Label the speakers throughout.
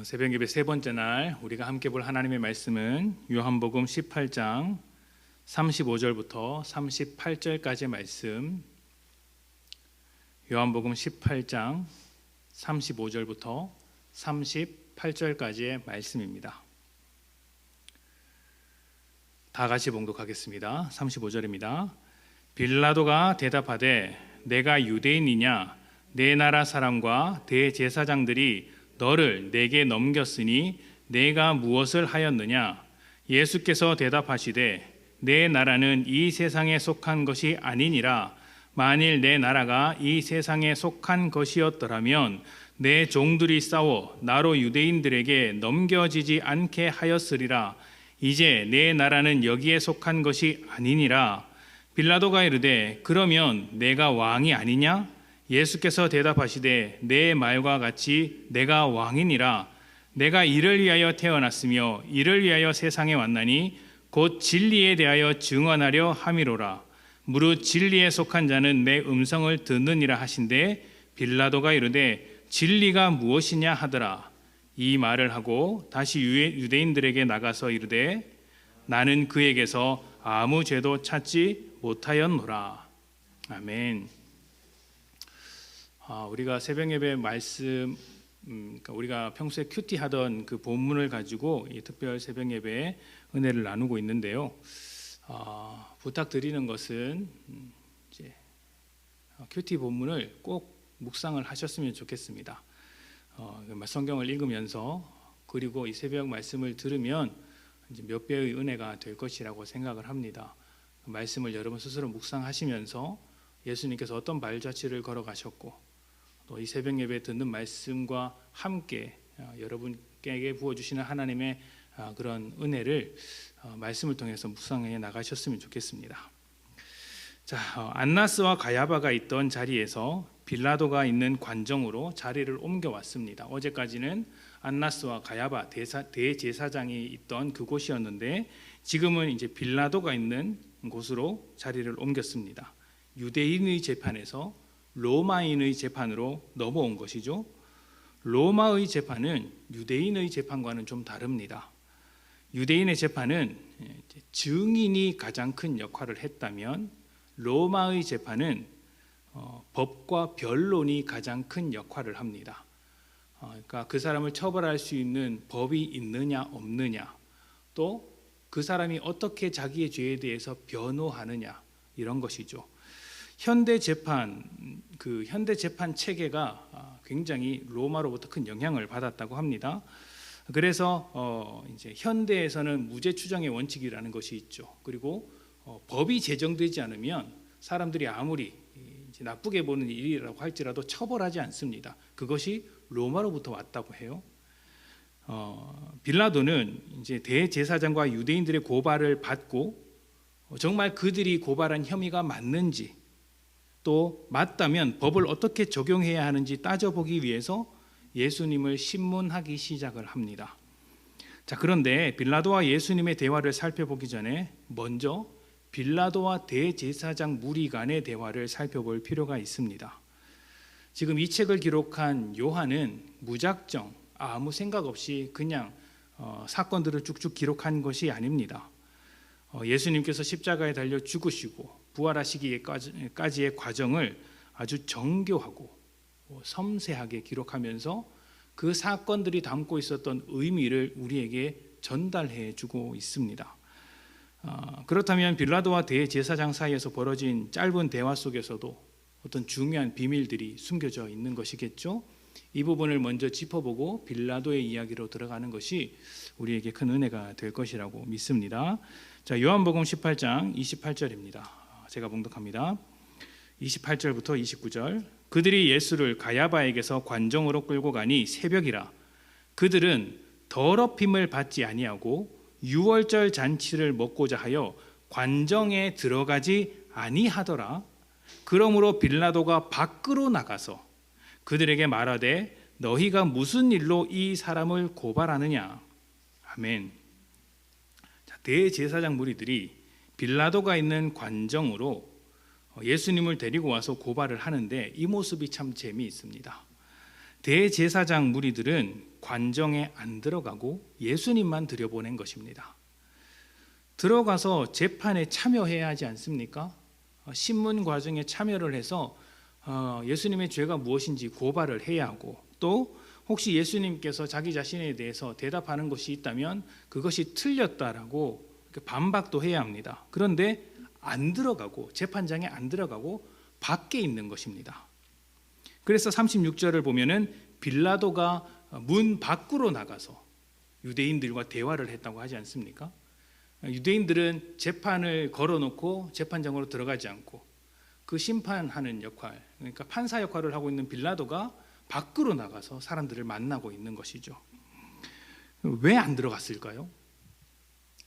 Speaker 1: 새벽 예배 세 번째 날 우리가 함께 볼 하나님의 말씀은 요한복음 18장 35절부터 38절까지의 말씀. 요한복음 18장 35절부터 38절까지의 말씀입니다. 다 같이 봉독하겠습니다. 35절입니다. 빌라도가 대답하되 내가 유대인이냐? 내 나라 사람과 대제사장들이 너를 내게 넘겼으니 내가 무엇을 하였느냐? 예수께서 대답하시되 내 나라는 이 세상에 속한 것이 아니니라. 만일 내 나라가 이 세상에 속한 것이었더라면 내 종들이 싸워 나로 유대인들에게 넘겨지지 않게 하였으리라. 이제 내 나라는 여기에 속한 것이 아니니라. 빌라도가 이르되 그러면 내가 왕이 아니냐? 예수께서 대답하시되 내 말과 같이 내가 왕이니라. 내가 이를 위하여 태어났으며 이를 위하여 세상에 왔나니 곧 진리에 대하여 증언하려 함이로라. 무릇 진리에 속한 자는 내 음성을 듣느니라 하신대 빌라도가 이르되 진리가 무엇이냐 하더라. 이 말을 하고 다시 유대인들에게 나가서 이르되 나는 그에게서 아무 죄도 찾지 못하였노라. 아멘. 우리가 새벽 예배 말씀, 우리가 평소에 큐티 하던 그 본문을 가지고 이 특별 새벽 예배에 은혜를 나누고 있는데요. 부탁드리는 것은 이제 큐티 본문을 꼭 묵상을 하셨으면 좋겠습니다. 성경을 읽으면서 그리고 이 새벽 말씀을 들으면 이제 몇 배의 은혜가 될 것이라고 생각을 합니다. 말씀을 여러분 스스로 묵상하시면서 예수님께서 어떤 발자취를 걸어가셨고 또 이 새벽 예배 듣는 말씀과 함께 여러분에게 부어주시는 하나님의 그런 은혜를 말씀을 통해서 묵상해 나가셨으면 좋겠습니다. 자, 안나스와 가야바가 있던 자리에서 빌라도가 있는 관정으로 자리를 옮겨왔습니다. 어제까지는 안나스와 가야바 대제사장이 있던 그곳이었는데 지금은 이제 빌라도가 있는 곳으로 자리를 옮겼습니다. 유대인의 재판에서 로마인의 재판으로 넘어온 것이죠. 로마의 재판은 유대인의 재판과는 좀 다릅니다. 유대인의 재판은 증인이 가장 큰 역할을 했다면 로마의 재판은 법과 변론이 가장 큰 역할을 합니다. 그러니까 그 사람을 처벌할 수 있는 법이 있느냐 없느냐, 또 그 사람이 어떻게 자기의 죄에 대해서 변호하느냐, 이런 것이죠. 현대 재판 체계가 굉장히 로마로부터 큰 영향을 받았다고 합니다. 그래서 이제 현대에서는 무죄 추정의 원칙이라는 것이 있죠. 그리고 법이 제정되지 않으면 사람들이 아무리 이제 나쁘게 보는 일이라고 할지라도 처벌하지 않습니다. 그것이 로마로부터 왔다고 해요. 빌라도는 이제 대제사장과 유대인들의 고발을 받고 정말 그들이 고발한 혐의가 맞는지, 또 맞다면 법을 어떻게 적용해야 하는지 따져보기 위해서 예수님을 신문하기 시작을 합니다. 자, 그런데 빌라도와 예수님의 대화를 살펴보기 전에 먼저 빌라도와 대제사장 무리 간의 대화를 살펴볼 필요가 있습니다. 지금 이 책을 기록한 요한은 무작정 아무 생각 없이 그냥 사건들을 쭉쭉 기록한 것이 아닙니다. 예수님께서 십자가에 달려 죽으시고 부활하시기까지의 과정을 아주 정교하고 섬세하게 기록하면서 그 사건들이 담고 있었던 의미를 우리에게 전달해 주고 있습니다. 그렇다면 빌라도와 대제사장 사이에서 벌어진 짧은 대화 속에서도 어떤 중요한 비밀들이 숨겨져 있는 것이겠죠. 이 부분을 먼저 짚어보고 빌라도의 이야기로 들어가는 것이 우리에게 큰 은혜가 될 것이라고 믿습니다. 자, 요한복음 18장 28절입니다. 제가 봉독합니다. 28절부터 29절. 그들이 예수를 가야바에게서 관정으로 끌고 가니 새벽이라. 그들은 더럽힘을 받지 아니하고 유월절 잔치를 먹고자 하여 관정에 들어가지 아니하더라. 그러므로 빌라도가 밖으로 나가서 그들에게 말하되 너희가 무슨 일로 이 사람을 고발하느냐. 아멘. 자, 대제사장 무리들이 빌라도가 있는 관정으로 예수님을 데리고 와서 고발을 하는데 이 모습이 참 재미있습니다. 대제사장 무리들은 관정에 안 들어가고 예수님만 들여보낸 것입니다. 들어가서 재판에 참여해야 하지 않습니까? 신문 과정에 참여를 해서 예수님의 죄가 무엇인지 고발을 해야 하고, 또 혹시 예수님께서 자기 자신에 대해서 대답하는 것이 있다면 그것이 틀렸다라고 반박도 해야 합니다. 그런데 안 들어가고, 재판장에 안 들어가고 밖에 있는 것입니다. 그래서 36절을 보면은 빌라도가 문 밖으로 나가서 유대인들과 대화를 했다고 하지 않습니까? 유대인들은 재판을 걸어놓고 재판장으로 들어가지 않고 그 심판하는 역할, 그러니까 판사 역할을 하고 있는 빌라도가 밖으로 나가서 사람들을 만나고 있는 것이죠. 왜 안 들어갔을까요?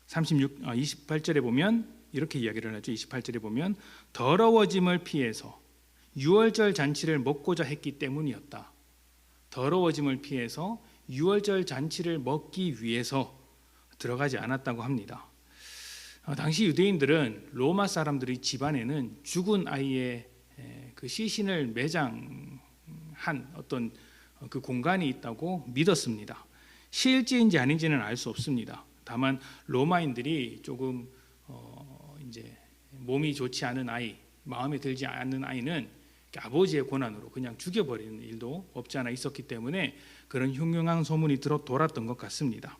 Speaker 1: 28절에 보면 이렇게 이야기를 하죠. 28절에 보면 더러워짐을 피해서 유월절 잔치를 먹고자 했기 때문이었다. 더러워짐을 피해서 유월절 잔치를 먹기 위해서 들어가지 않았다고 합니다. 당시 유대인들은 로마 사람들의 집안에는 죽은 아이의 그 시신을 매장한 어떤 그 공간이 있다고 믿었습니다. 실제인지 아닌지는 알 수 없습니다. 다만 로마인들이 조금 이제 몸이 좋지 않은 아이, 마음에 들지 않는 아이는 아버지의 권한으로 그냥 죽여버리는 일도 없지 않아 있었기 때문에 그런 흉흉한 소문이 돌았던 것 같습니다.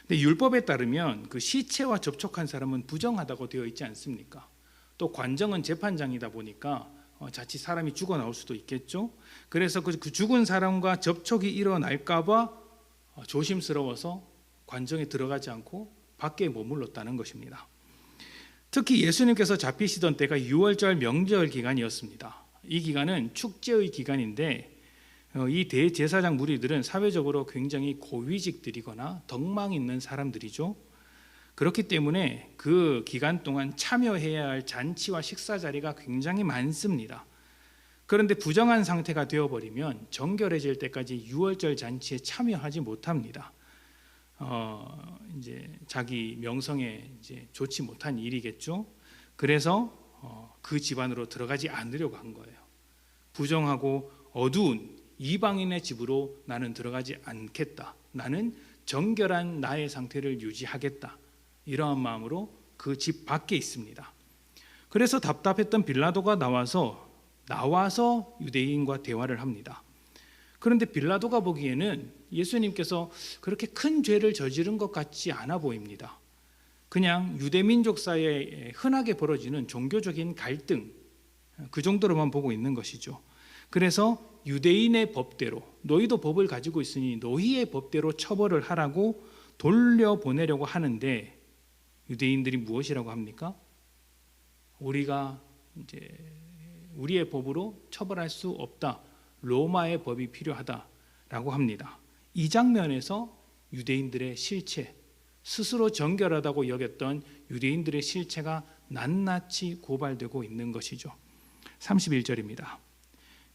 Speaker 1: 근데 율법에 따르면 그 시체와 접촉한 사람은 부정하다고 되어 있지 않습니까? 또 관정은 재판장이다 보니까 자칫 사람이 죽어 나올 수도 있겠죠. 그래서 그 죽은 사람과 접촉이 일어날까봐 조심스러워서 관정에 들어가지 않고 밖에 머물렀다는 것입니다. 특히 예수님께서 잡히시던 때가 유월절 명절 기간이었습니다. 이 기간은 축제의 기간인데 이 대제사장 무리들은 사회적으로 굉장히 고위직들이거나 덕망 있는 사람들이죠. 그렇기 때문에 그 기간 동안 참여해야 할 잔치와 식사 자리가 굉장히 많습니다. 그런데 부정한 상태가 되어버리면 정결해질 때까지 유월절 잔치에 참여하지 못합니다. 이제 자기 명성에 이제 좋지 못한 일이겠죠. 그래서 그 집안으로 들어가지 않으려고 한 거예요. 부정하고 어두운 이방인의 집으로 나는 들어가지 않겠다. 나는 정결한 나의 상태를 유지하겠다. 이러한 마음으로 그 집 밖에 있습니다. 그래서 답답했던 빌라도가 나와서 유대인과 대화를 합니다. 그런데 빌라도가 보기에는 예수님께서 그렇게 큰 죄를 저지른 것 같지 않아 보입니다. 그냥 유대민족 사이에 흔하게 벌어지는 종교적인 갈등, 그 정도로만 보고 있는 것이죠. 그래서 유대인의 법대로, 너희도 법을 가지고 있으니 너희의 법대로 처벌을 하라고 돌려보내려고 하는데, 유대인들이 무엇이라고 합니까? 우리가 이제 우리의 법으로 처벌할 수 없다. 로마의 법이 필요하다라고 합니다. 이 장면에서 유대인들의 실체, 스스로 정결하다고 여겼던 유대인들의 실체가 낱낱이 고발되고 있는 것이죠. 31절입니다.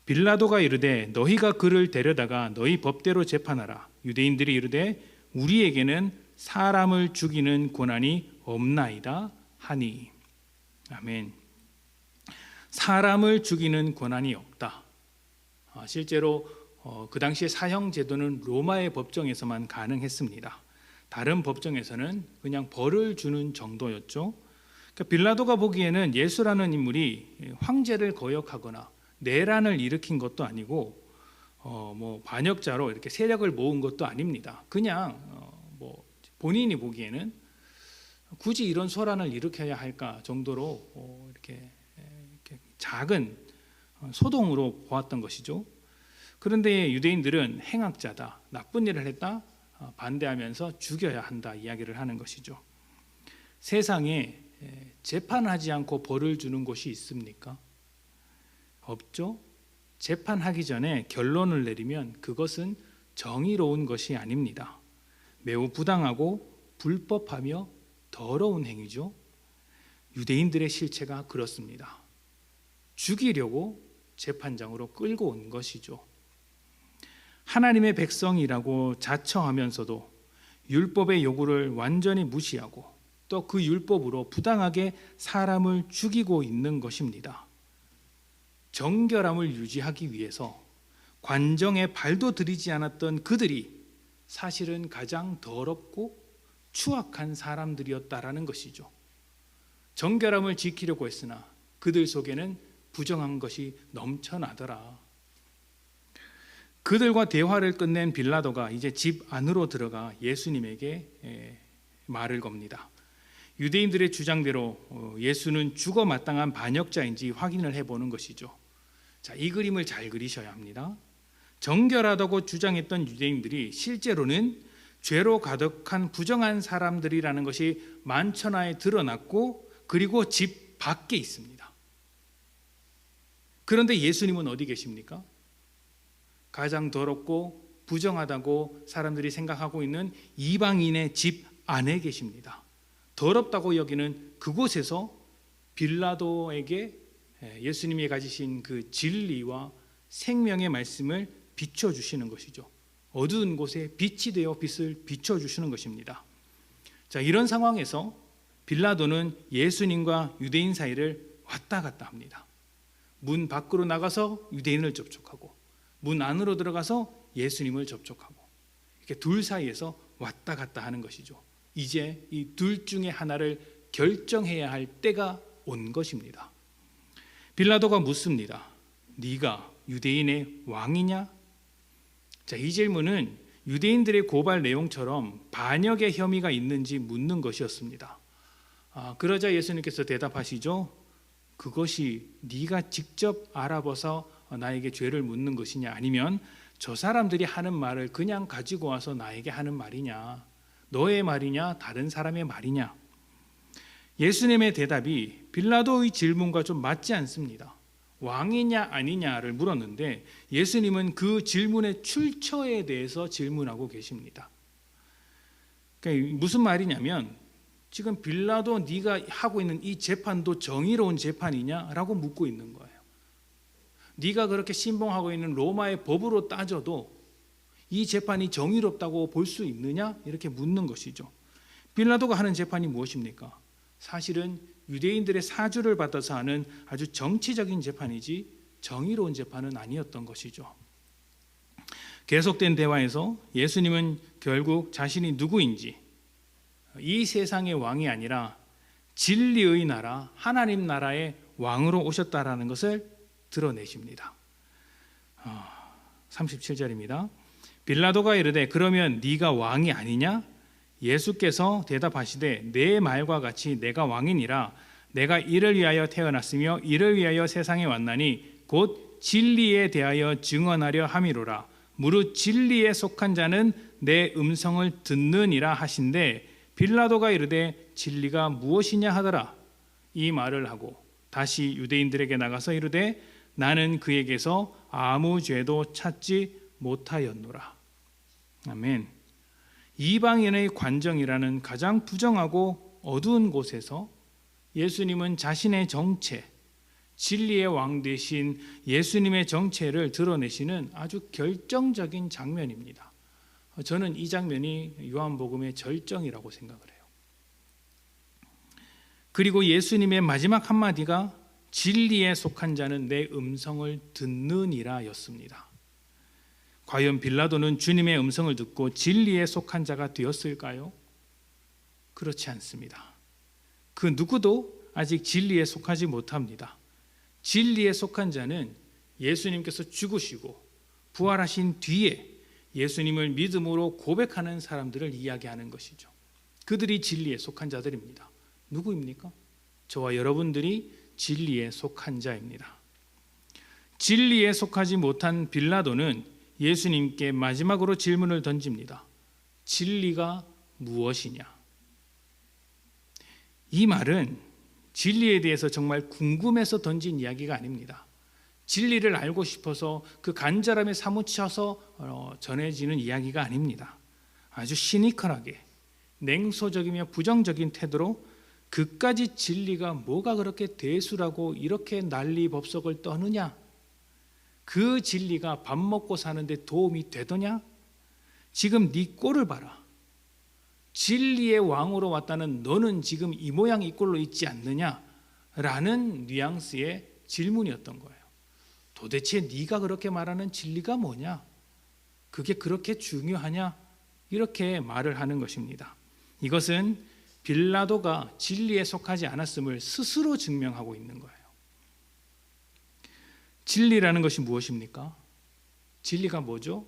Speaker 1: 빌라도가 이르되 너희가 그를 데려다가 너희 법대로 재판하라. 유대인들이 이르되 우리에게는 사람을 죽이는 권한이 없나이다 하니. 아멘. 사람을 죽이는 권한이 없다. 실제로 그 당시의 사형 제도는 로마의 법정에서만 가능했습니다. 다른 법정에서는 그냥 벌을 주는 정도였죠. 그러니까 빌라도가 보기에는 예수라는 인물이 황제를 거역하거나 내란을 일으킨 것도 아니고 뭐 반역자로 이렇게 세력을 모은 것도 아닙니다. 그냥 뭐 본인이 보기에는 굳이 이런 소란을 일으켜야 할까 정도로 이렇게 작은 소동으로 보았던 것이죠. 그런데 유대인들은 행악자다, 나쁜 일을 했다 반대하면서 죽여야 한다 이야기를 하는 것이죠. 세상에 재판하지 않고 벌을 주는 곳이 있습니까? 없죠. 재판하기 전에 결론을 내리면 그것은 정의로운 것이 아닙니다. 매우 부당하고 불법하며 더러운 행위죠. 유대인들의 실체가 그렇습니다. 죽이려고 재판장으로 끌고 온 것이죠. 하나님의 백성이라고 자처하면서도 율법의 요구를 완전히 무시하고 또 그 율법으로 부당하게 사람을 죽이고 있는 것입니다. 정결함을 유지하기 위해서 관정에 발도 들이지 않았던 그들이 사실은 가장 더럽고 추악한 사람들이었다라는 것이죠. 정결함을 지키려고 했으나 그들 속에는 부정한 것이 넘쳐나더라. 그들과 대화를 끝낸 빌라도가 이제 집 안으로 들어가 예수님에게 말을 겁니다. 유대인들의 주장대로 예수는 죽어 마땅한 반역자인지 확인을 해보는 것이죠. 자, 이 그림을 잘 그리셔야 합니다. 정결하다고 주장했던 유대인들이 실제로는 죄로 가득한 부정한 사람들이라는 것이 만천하에 드러났고, 그리고 집 밖에 있습니다. 그런데 예수님은 어디 계십니까? 가장 더럽고 부정하다고 사람들이 생각하고 있는 이방인의 집 안에 계십니다. 더럽다고 여기는 그곳에서 빌라도에게 예수님이 가지신 그 진리와 생명의 말씀을 비춰주시는 것이죠. 어두운 곳에 빛이 되어 빛을 비춰주시는 것입니다. 자, 이런 상황에서 빌라도는 예수님과 유대인 사이를 왔다 갔다 합니다. 문 밖으로 나가서 유대인을 접촉하고 문 안으로 들어가서 예수님을 접촉하고, 이렇게 둘 사이에서 왔다 갔다 하는 것이죠. 이제 이 둘 중에 하나를 결정해야 할 때가 온 것입니다. 빌라도가 묻습니다. 네가 유대인의 왕이냐? 자, 이 질문은 유대인들의 고발 내용처럼 반역의 혐의가 있는지 묻는 것이었습니다. 그러자 예수님께서 대답하시죠. 그것이 네가 직접 알아봐서 나에게 죄를 묻는 것이냐, 아니면 저 사람들이 하는 말을 그냥 가지고 와서 나에게 하는 말이냐, 너의 말이냐, 다른 사람의 말이냐. 예수님의 대답이 빌라도의 질문과 좀 맞지 않습니다. 왕이냐 아니냐를 물었는데 예수님은 그 질문의 출처에 대해서 질문하고 계십니다. 그러니까 무슨 말이냐면, 지금 빌라도 네가 하고 있는 이 재판도 정의로운 재판이냐라고 묻고 있는 거예요. 네가 그렇게 신봉하고 있는 로마의 법으로 따져도 이 재판이 정의롭다고 볼 수 있느냐? 이렇게 묻는 것이죠. 빌라도가 하는 재판이 무엇입니까? 사실은 유대인들의 사주를 받아서 하는 아주 정치적인 재판이지 정의로운 재판은 아니었던 것이죠. 계속된 대화에서 예수님은 결국 자신이 누구인지, 이 세상의 왕이 아니라 진리의 나라, 하나님 나라의 왕으로 오셨다라는 것을 드러내십니다. 37절입니다. 빌라도가 이르되 그러면 네가 왕이 아니냐? 예수께서 대답하시되 내 말과 같이 내가 왕이니라. 내가 이를 위하여 태어났으며 이를 위하여 세상에 왔나니 곧 진리에 대하여 증언하려 함이로라. 무릇 진리에 속한 자는 내 음성을 듣느니라 하신대, 빌라도가 이르되 진리가 무엇이냐 하더라. 이 말을 하고 다시 유대인들에게 나가서 이르되 나는 그에게서 아무 죄도 찾지 못하였노라. 아멘. 이방인의 관정이라는 가장 부정하고 어두운 곳에서 예수님은 자신의 정체, 진리의 왕 되신 예수님의 정체를 드러내시는 아주 결정적인 장면입니다. 저는 이 장면이 요한복음의 절정이라고 생각을 해요. 그리고 예수님의 마지막 한마디가 진리에 속한 자는 내 음성을 듣느니라 였습니다. 과연 빌라도는 주님의 음성을 듣고 진리에 속한 자가 되었을까요? 그렇지 않습니다. 그 누구도 아직 진리에 속하지 못합니다. 진리에 속한 자는 예수님께서 죽으시고 부활하신 뒤에 예수님을 믿음으로 고백하는 사람들을 이야기하는 것이죠. 그들이 진리에 속한 자들입니다. 누구입니까? 저와 여러분들이 진리에 속한 자입니다. 진리에 속하지 못한 빌라도는 예수님께 마지막으로 질문을 던집니다. 진리가 무엇이냐? 이 말은 진리에 대해서 정말 궁금해서 던진 이야기가 아닙니다. 진리를 알고 싶어서 그 간절함에 사무쳐서 전해지는 이야기가 아닙니다. 아주 시니컬하게 냉소적이며 부정적인 태도로 그까지 진리가 뭐가 그렇게 대수라고 이렇게 난리법석을 떠느냐? 그 진리가 밥 먹고 사는데 도움이 되더냐? 지금 네 꼴을 봐라. 진리의 왕으로 왔다는 너는 지금 이 모양 이 꼴로 있지 않느냐? 라는 뉘앙스의 질문이었던 거예요. 도대체 네가 그렇게 말하는 진리가 뭐냐? 그게 그렇게 중요하냐? 이렇게 말을 하는 것입니다. 이것은 빌라도가 진리에 속하지 않았음을 스스로 증명하고 있는 거예요. 진리라는 것이 무엇입니까? 진리가 뭐죠?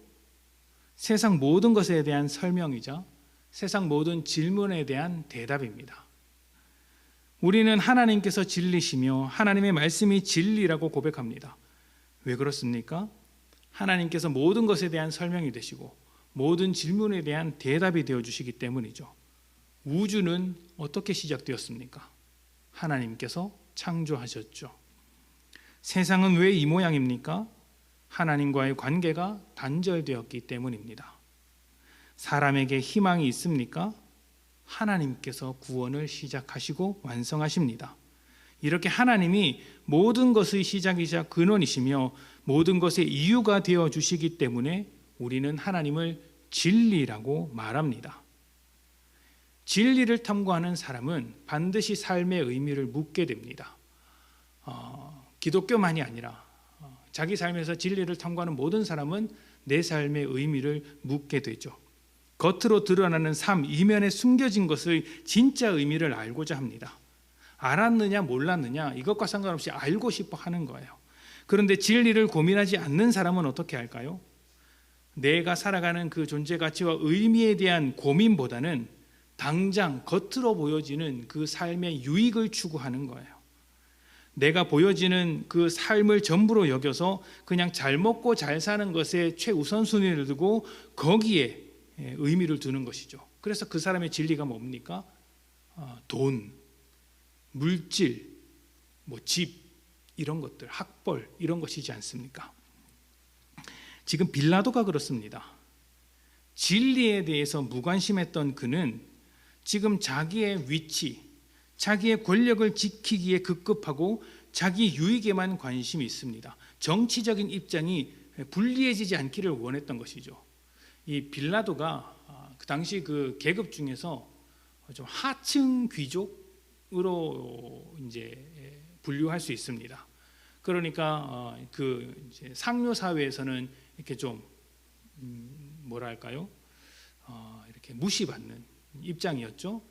Speaker 1: 세상 모든 것에 대한 설명이자 세상 모든 질문에 대한 대답입니다. 우리는 하나님께서 진리시며 하나님의 말씀이 진리라고 고백합니다. 왜 그렇습니까? 하나님께서 모든 것에 대한 설명이 되시고 모든 질문에 대한 대답이 되어주시기 때문이죠. 우주는 어떻게 시작되었습니까? 하나님께서 창조하셨죠. 세상은 왜 이 모양입니까? 하나님과의 관계가 단절되었기 때문입니다. 사람에게 희망이 있습니까? 하나님께서 구원을 시작하시고 완성하십니다. 이렇게 하나님이 모든 것의 시작이자 근원이시며 모든 것의 이유가 되어 주시기 때문에 우리는 하나님을 진리라고 말합니다. 진리를 탐구하는 사람은 반드시 삶의 의미를 묻게 됩니다. 기독교만이 아니라 자기 삶에서 진리를 탐구하는 모든 사람은 내 삶의 의미를 묻게 되죠. 겉으로 드러나는 삶 이면에 숨겨진 것의 진짜 의미를 알고자 합니다. 알았느냐 몰랐느냐 이것과 상관없이 알고 싶어 하는 거예요. 그런데 진리를 고민하지 않는 사람은 어떻게 할까요? 내가 살아가는 그 존재 가치와 의미에 대한 고민보다는 당장 겉으로 보여지는 그 삶의 유익을 추구하는 거예요. 내가 보여지는 그 삶을 전부로 여겨서 그냥 잘 먹고 잘 사는 것에 최우선순위를 두고 거기에 의미를 두는 것이죠. 그래서 그 사람의 진리가 뭡니까? 돈, 물질, 집 이런 것들, 학벌 이런 것이지 않습니까? 지금 빌라도가 그렇습니다. 진리에 대해서 무관심했던 그는 지금 자기의 위치, 자기의 권력을 지키기에 급급하고 자기 유익에만 관심이 있습니다. 정치적인 입장이 불리해지지 않기를 원했던 것이죠. 이 빌라도가 그 당시 그 계급 중에서 좀 하층 귀족으로 이제 분류할 수 있습니다. 그러니까 그 이제 상류 사회에서는 이렇게 좀 뭐랄까요? 이렇게 무시받는 입장이었죠.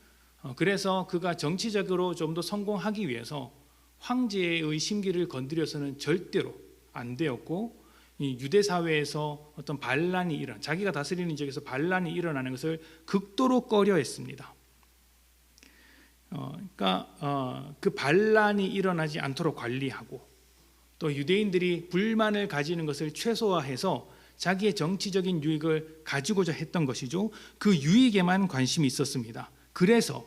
Speaker 1: 그래서 그가 정치적으로 좀 더 성공하기 위해서 황제의 심기를 건드려서는 절대로 안 되었고, 이 유대 사회에서 어떤 반란이 자기가 다스리는 지역에서 반란이 일어나는 것을 극도로 꺼려했습니다. 그러니까 그 반란이 일어나지 않도록 관리하고 또 유대인들이 불만을 가지는 것을 최소화해서 자기의 정치적인 유익을 가지고자 했던 것이죠. 그 유익에만 관심이 있었습니다. 그래서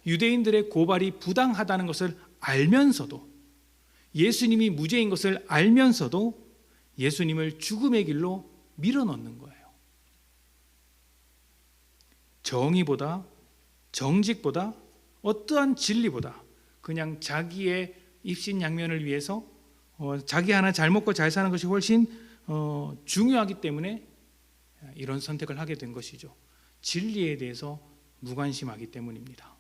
Speaker 1: 유대인들의 고발이 부당하다는 것을 알면서도, 예수님이 무죄인 것을 알면서도 예수님을 죽음의 길로 밀어넣는 거예요. 정의보다, 정직보다, 어떠한 진리보다 그냥 자기의 입신양면을 위해서 자기 하나 잘 먹고 잘 사는 것이 훨씬 중요하기 때문에 이런 선택을 하게 된 것이죠. 진리에 대해서 무관심하기 때문입니다.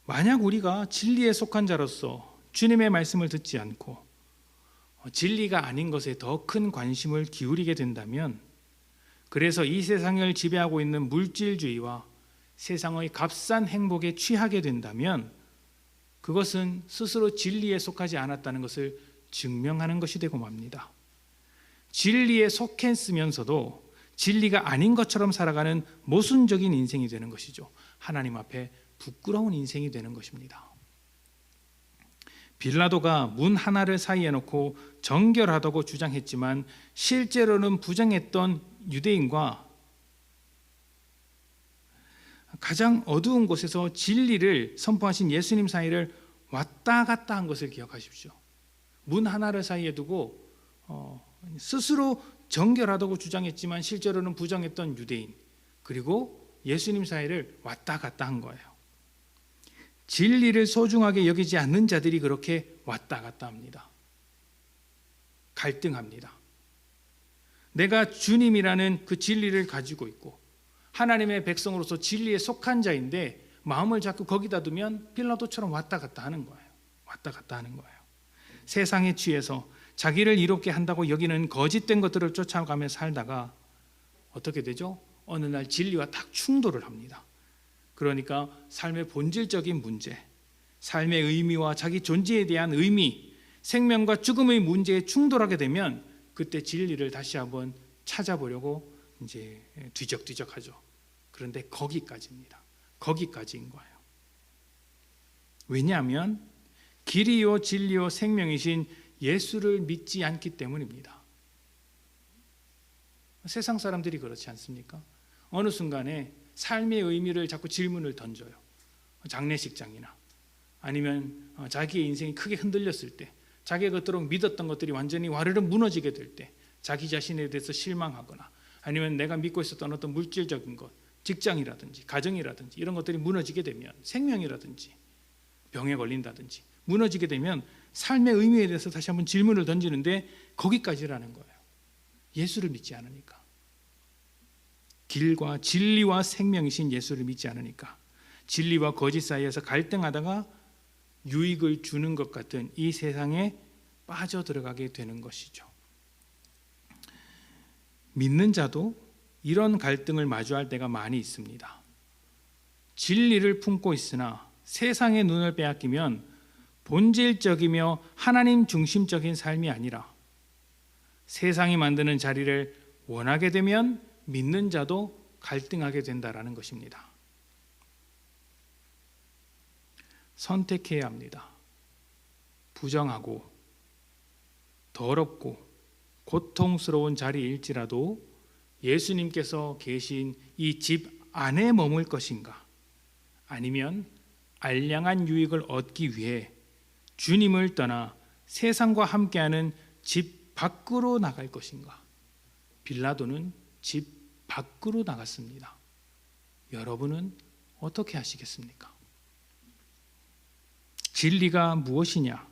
Speaker 1: 만약 우리가 진리에 속한 자로서 주님의 말씀을 듣지 않고 진리가 아닌 것에 더 큰 관심을 기울이게 된다면, 그래서 이 세상을 지배하고 있는 물질주의와 세상의 값싼 행복에 취하게 된다면 그것은 스스로 진리에 속하지 않았다는 것을 증명하는 것이 되고 맙니다. 진리에 속했으면서도 진리가 아닌 것처럼 살아가는 모순적인 인생이 되는 것이죠. 하나님 앞에 부끄러운 인생이 되는 것입니다. 빌라도가 문 하나를 사이에 놓고 정결하다고 주장했지만 실제로는 부정했던 유대인과 가장 어두운 곳에서 진리를 선포하신 예수님 사이를 왔다 갔다 한 것을 기억하십시오. 문 하나를 사이에 두고 스스로 정결하다고 주장했지만 실제로는 부정했던 유대인, 그리고 예수님 사이를 왔다 갔다 한 거예요. 진리를 소중하게 여기지 않는 자들이 그렇게 왔다 갔다 합니다. 갈등합니다. 내가 주님이라는 그 진리를 가지고 있고 하나님의 백성으로서 진리에 속한 자인데 마음을 자꾸 거기다 두면 빌라도처럼 왔다 갔다 하는 거예요. 왔다 갔다 하는 거예요. 세상에 취해서 자기를 이롭게 한다고 여기는 거짓된 것들을 쫓아가며 살다가 어떻게 되죠? 어느 날 진리와 딱 충돌을 합니다. 그러니까 삶의 본질적인 문제, 삶의 의미와 자기 존재에 대한 의미, 생명과 죽음의 문제에 충돌하게 되면 그때 진리를 다시 한번 찾아보려고 이제 뒤적뒤적하죠. 그런데 거기까지입니다. 거기까지인 거예요. 왜냐하면 길이요 진리요 생명이신 예수를 믿지 않기 때문입니다. 세상 사람들이 그렇지 않습니까? 어느 순간에 삶의 의미를 자꾸 질문을 던져요. 장례식장이나 아니면 자기의 인생이 크게 흔들렸을 때, 자기가 그토록 믿었던 것들이 완전히 와르르 무너지게 될 때, 자기 자신에 대해서 실망하거나 아니면 내가 믿고 있었던 어떤 물질적인 것, 직장이라든지 가정이라든지 이런 것들이 무너지게 되면, 생명이라든지 병에 걸린다든지 무너지게 되면 삶의 의미에 대해서 다시 한번 질문을 던지는데 거기까지라는 거예요. 예수를 믿지 않으니까. 길과 진리와 생명이신 예수를 믿지 않으니까. 진리와 거짓 사이에서 갈등하다가 유익을 주는 것 같은 이 세상에 빠져들어가게 되는 것이죠. 믿는 자도 이런 갈등을 마주할 때가 많이 있습니다. 진리를 품고 있으나 세상의 눈을 빼앗기면 본질적이며 하나님 중심적인 삶이 아니라 세상이 만드는 자리를 원하게 되면 믿는 자도 갈등하게 된다라는 것입니다. 선택해야 합니다. 부정하고 더럽고 고통스러운 자리일지라도 예수님께서 계신 이 집 안에 머물 것인가, 아니면 알량한 유익을 얻기 위해 주님을 떠나 세상과 함께하는 집 밖으로 나갈 것인가. 빌라도는 집 밖으로 나갔습니다. 여러분은 어떻게 하시겠습니까? 진리가 무엇이냐?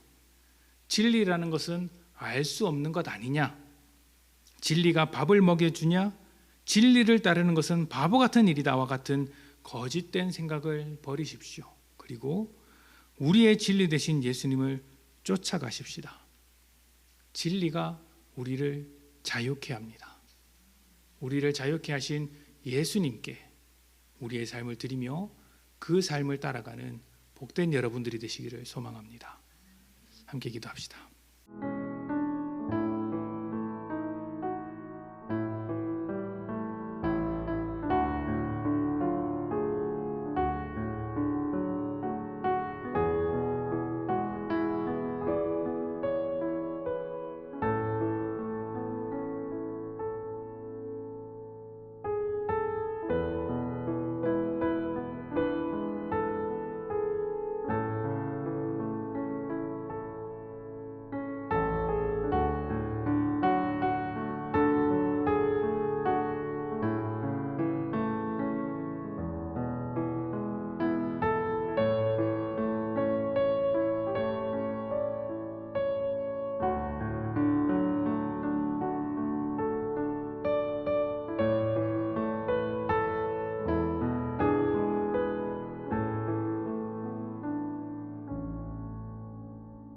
Speaker 1: 진리라는 것은 알 수 없는 것 아니냐? 진리가 밥을 먹여주냐? 진리를 따르는 것은 바보 같은 일이다와 같은 거짓된 생각을 버리십시오. 그리고 우리의 진리 되신 예수님을 쫓아가십시다. 진리가 우리를 자유케 합니다. 우리를 자유케 하신 예수님께 우리의 삶을 드리며 그 삶을 따라가는 복된 여러분들이 되시기를 소망합니다. 함께 기도합시다.